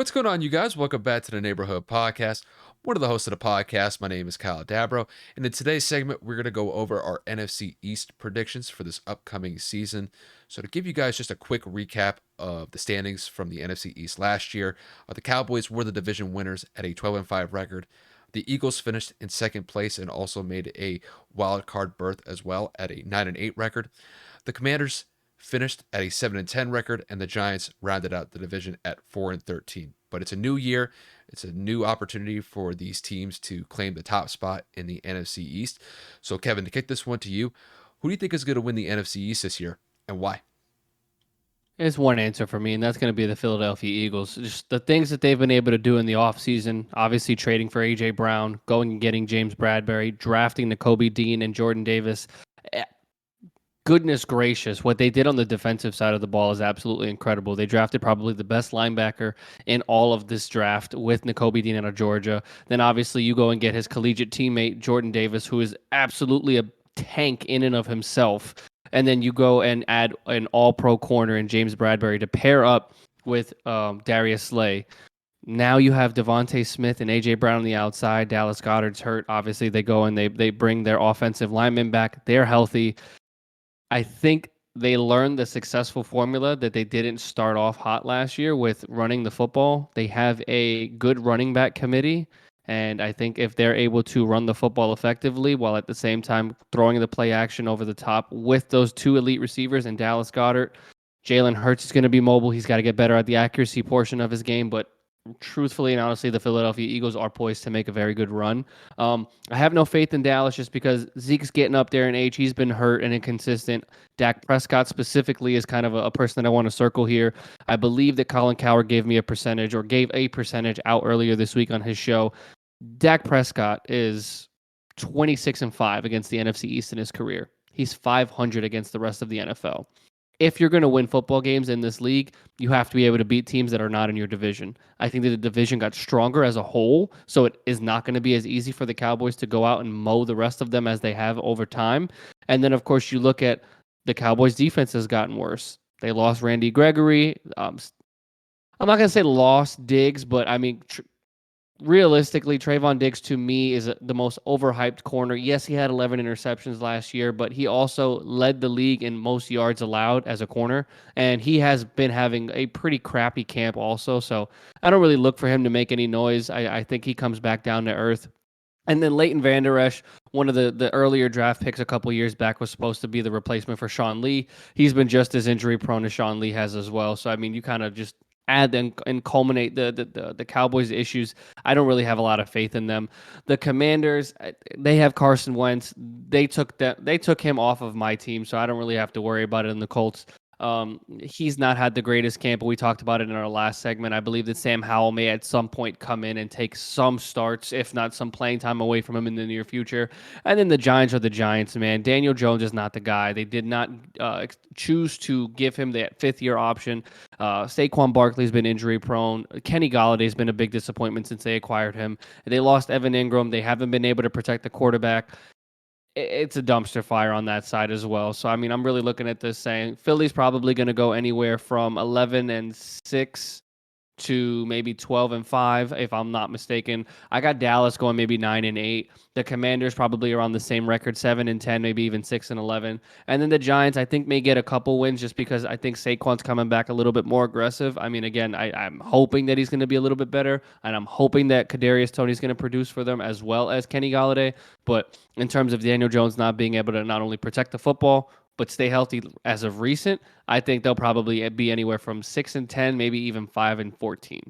What's going on, you guys? Welcome back to the Neighborhood Podcast. One of the hosts of the podcast. My name is Kyle Dabro, and in today's segment, we're going to go over our NFC East predictions for this upcoming season. So, to give you guys just a quick recap of the standings from the NFC East last year, the Cowboys were the division winners at a 12-5 record. The Eagles finished in second place and also made a wild card berth as well at a 9-8 record. The Commanders finished at a 7-10 record, and the Giants rounded out the division at 4-13. But it's a new year. It's a new opportunity for these teams to claim the top spot in the NFC East. So, Kevin, to kick this one to you, who do you think is going to win the NFC East this year, and why? There's one answer for me, and that's going to be the Philadelphia Eagles. Just the things that they've been able to do in the offseason, obviously trading for A.J. Brown, going and getting James Bradbury, drafting Nakobe Dean and Jordan Davis. Eh, Goodness gracious, what they did on the defensive side of the ball is absolutely incredible. They drafted probably the best linebacker in all of this draft with Nakobe Dean out of Georgia. Then obviously you go and get his collegiate teammate, Jordan Davis, who is absolutely a tank in and of himself. And then you go and add an all-pro corner in James Bradbury to pair up with Darius Slay. Now you have Devontae Smith and A.J. Brown on the outside. Dallas Goedert's hurt. Obviously, they go and they bring their offensive linemen back. They're healthy. I think they learned the successful formula that they didn't start off hot last year with running the football. They have a good running back committee. And I think if they're able to run the football effectively while at the same time throwing the play action over the top with those two elite receivers and Dallas Goedert, Jalen Hurts is going to be mobile. He's got to get better at the accuracy portion of his game. But truthfully and honestly, the Philadelphia Eagles are poised to make a very good run. I have no faith in Dallas just because Zeke's getting up there in age. He's been hurt and inconsistent. Dak Prescott specifically is kind of a person that I want to circle here. I believe that Colin Cowherd gave me a percentage or gave a percentage out earlier this week on his show. Dak Prescott is 26-5 against the NFC East in his career. He's 500 against the rest of the NFL. If you're going to win football games in this league, you have to be able to beat teams that are not in your division. I think that the division got stronger as a whole, so it is not going to be as easy for the Cowboys to go out and mow the rest of them as they have over time. And then, of course, you look at the Cowboys' defense has gotten worse. They lost Randy Gregory. I'm not going to say lost Diggs, but I mean, realistically, Trayvon Diggs to me is the most overhyped corner. Yes, he had 11 interceptions last year, but he also led the league in most yards allowed as a corner, and he has been having a pretty crappy camp also. So I don't really look for him to make any noise. I think he comes back down to earth. And then Leighton Vander Esch, one of the earlier draft picks a couple years back, was supposed to be the replacement for Sean Lee. He's been just as injury prone as Sean Lee has as well. So I mean, you kind of just add and culminate the Cowboys' issues. I don't really have a lot of faith in them. The Commanders, they have Carson Wentz. They took him off of my team, so I don't really have to worry about it in the Colts. He's not had the greatest camp, but we talked about it in our last segment. I believe that Sam Howell may at some point come in and take some starts, if not some playing time away from him in the near future. And then the Giants are the Giants, man. Daniel Jones is not the guy. They did not choose to give him that fifth-year option. Saquon Barkley's been injury prone. Kenny Galladay's been a big disappointment since they acquired him. They lost Evan Ingram. They haven't been able to protect the quarterback. It's a dumpster fire on that side as well. So, I mean, I'm really looking at this saying Philly's probably going to go anywhere from 11-6 to maybe 12-5, if I'm not mistaken. I got Dallas going maybe 9-8. The Commanders probably around the same record, 7-10, maybe even 6-11. And then the Giants, I think, may get a couple wins just because I think Saquon's coming back a little bit more aggressive. I mean, again, I'm hoping that he's going to be a little bit better, and I'm hoping that Kadarius Toney's going to produce for them as well as Kenny Galladay. But in terms of Daniel Jones not being able to not only protect the football, but stay healthy as of recent, I think they'll probably be anywhere from 6-10, maybe even 5-14.